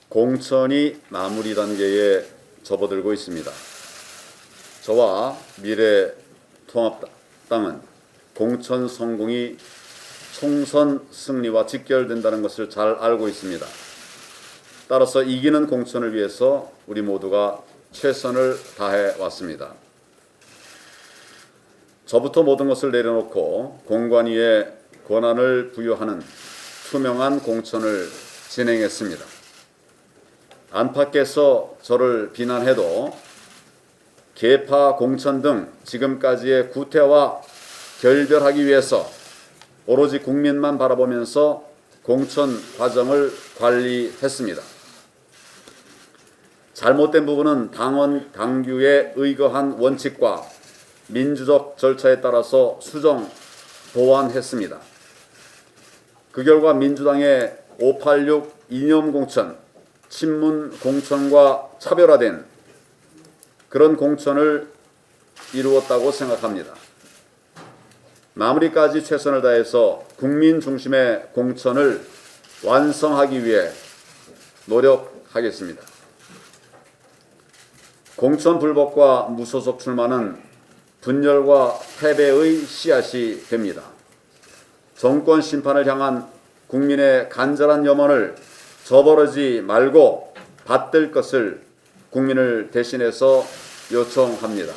공천이 마무리 단계에 접어들고 있습니다. 저와 미래통합당은 공천 성공이 총선 승리와 직결된다는 것을 잘 알고 있습니다. 따라서 이기는 공천을 위해서 우리 모두가 최선을 다해 왔습니다. 저부터 모든 것을 내려놓고 공관위에 권한을 부여하는 투명한 공천을 진행했습니다. 안팎에서 저를 비난해도 계파 공천 등 지금까지의 구태와 결별하기 위해서 오로지 국민만 바라보면서 공천 과정을 관리했습니다. 잘못된 부분은 당원 당규에 의거한 원칙과 민주적 절차에 따라서 수정, 보완했습니다. 그 결과 민주당의 586 이념 공천, 친문 공천과 차별화된 그런 공천을 이루었다고 생각합니다. 마무리까지 최선을 다해서 국민 중심의 공천을 완성하기 위해 노력하겠습니다. 공천 불법과 무소속 출마는 분열과 패배의 씨앗이 됩니다. 정권 심판을 향한 국민의 간절한 염원을 저버리지 말고 받들 것을 국민을 대신해서 요청합니다.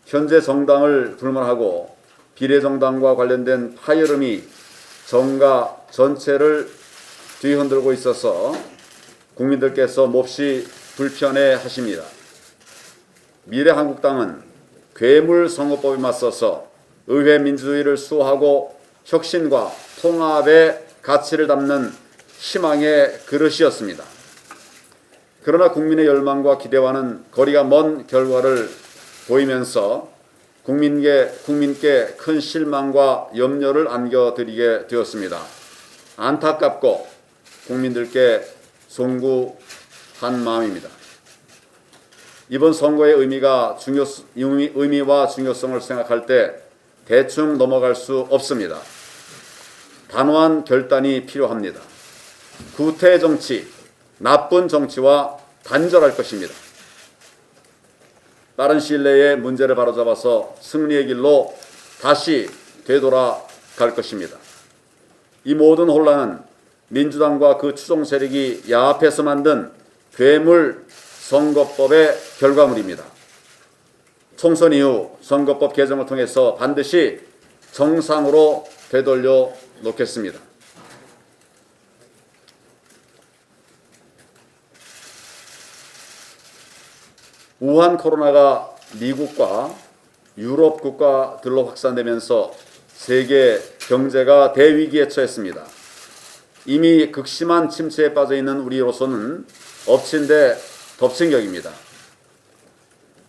현재 정당을 불문하고 비례정당과 관련된 파열음이 정가 전체를 뒤흔들고 있어서 국민들께서 몹시 불편해 하십니다. 미래한국당은 괴물선거법에 맞서서 의회 민주주의를 수호하고 혁신과 통합의 가치를 담는 희망의 그릇이었습니다. 그러나 국민의 열망과 기대와는 거리가 먼 결과를 보이면서 국민께 큰 실망과 염려를 안겨드리게 되었습니다. 안타깝고 국민들께 송구한 마음입니다. 이번 선거의 의미와 중요성을 생각할 때 대충 넘어갈 수 없습니다. 단호한 결단이 필요합니다. 구태 정치, 나쁜 정치와 단절할 것입니다. 빠른 시일 내에 문제를 바로잡아서 승리의 길로 다시 되돌아갈 것입니다. 이 모든 혼란은 민주당과 그 추종 세력이 야합해서 만든 괴물 선거법의 결과물입니다. 총선 이후 선거법 개정을 통해서 반드시 정상으로 되돌려 놓겠습니다. 우한 코로나가 미국과 유럽 국가들로 확산되면서 세계 경제가 대위기에 처했습니다. 이미 극심한 침체에 빠져 있는 우리로서는 엎친 데 덮친 격입니다.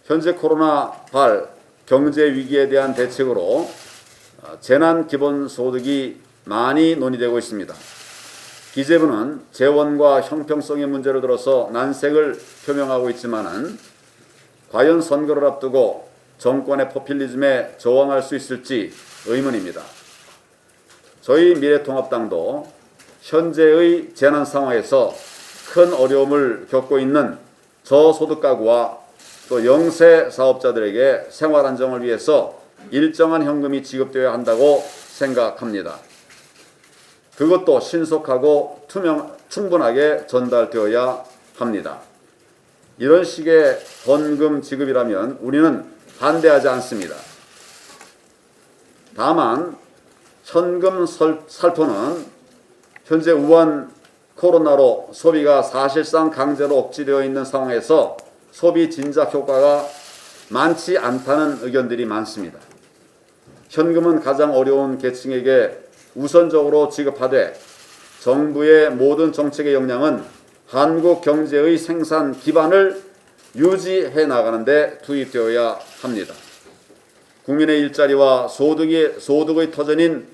현재 코로나8 경제 위기에 대한 대책으로 재난 기본소득이 많이 논의되고 있습니다. 기재부는 재원과 형평성의 문제를 들어서 난색을 표명하고 있지만은 과연 선거를 앞두고 정권의 포퓰리즘에 저항할 수 있을지 의문입니다. 저희 미래통합당도 현재의 재난 상황에서 큰 어려움을 겪고 있는 저소득 가구와 또 영세 사업자들에게 생활 안정을 위해서 일정한 현금이 지급되어야 한다고 생각합니다. 그것도 신속하고 충분하게 전달되어야 합니다. 이런 식의 헌금 지급이라면 우리는 반대하지 않습니다. 다만 현금 살포는 현재 우한 코로나로 소비가 사실상 강제로 억제되어 있는 상황에서 소비 진작 효과가 많지 않다는 의견들이 많습니다. 현금은 가장 어려운 계층에게 우선적으로 지급하되 정부의 모든 정책의 역량은 한국 경제의 생산 기반을 유지해 나가는 데 투입되어야 합니다. 국민의 일자리와 소득의 터전인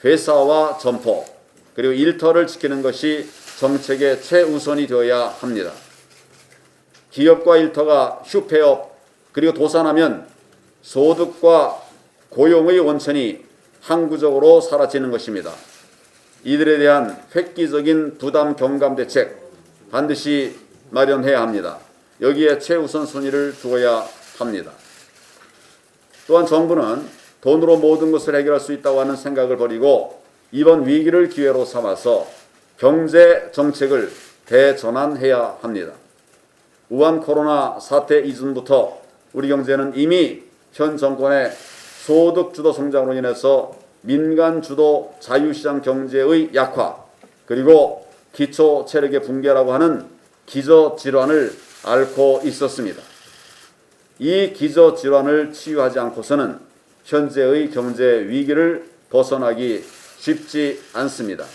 회사와 점포 그리고 일터를 지키는 것이 정책의 최우선이 되어야 합니다. 기업과 일터가 휴폐업 그리고 도산하면 소득과 고용의 원천이 항구적으로 사라지는 것입니다. 이들에 대한 획기적인 부담 경감 대책 반드시 마련해야 합니다. 여기에 최우선 순위를 두어야 합니다. 또한 정부는 돈으로 모든 것을 해결할 수 있다고 하는 생각을 버리고 이번 위기를 기회로 삼아서 경제 정책을 대전환해야 합니다. 우한 코로나 사태 이전부터 우리 경제는 이미 현 정권의 소득 주도 성장으로 인해서 민간 주도 자유시장 경제의 약화 그리고 기초 체력의 붕괴라고 하는 기저 질환을 앓고 있었습니다. 이 기저 질환을 치유하지 않고서는 현재의 경제 위기를 벗어나기 쉽지 않습니다.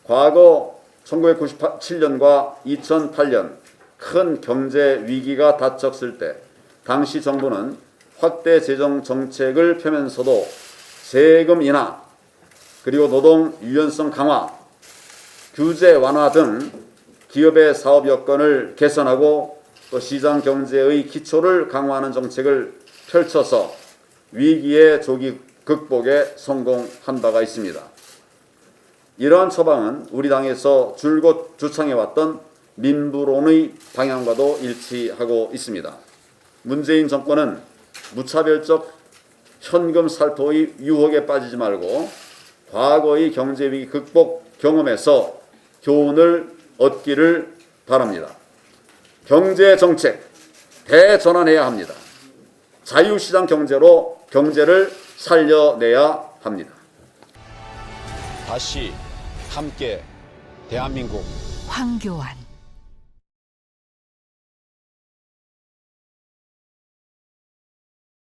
과거 1997년과 2008년 큰 경제 위기가 닥쳤을 때 당시 정부는 확대 재정 정책을 펴면서도 세금 인하 그리고 노동 유연성 강화, 규제 완화 등 기업의 사업 여건을 개선하고 또 시장 경제의 기초를 강화하는 정책을 펼쳐서 위기의 조기 극복에 성공한 바가 있습니다. 이러한 처방은 우리 당에서 줄곧 주창해왔던 민부론의 방향과도 일치하고 있습니다. 문재인 정권은 무차별적 현금 살포의 유혹에 빠지지 말고 과거의 경제위기 극복 경험에서 교훈을 얻기를 바랍니다. 경제정책 대전환해야 합니다. 자유시장 경제로 경제를 살려내야 합니다. 다시 함께 대한민국 황교안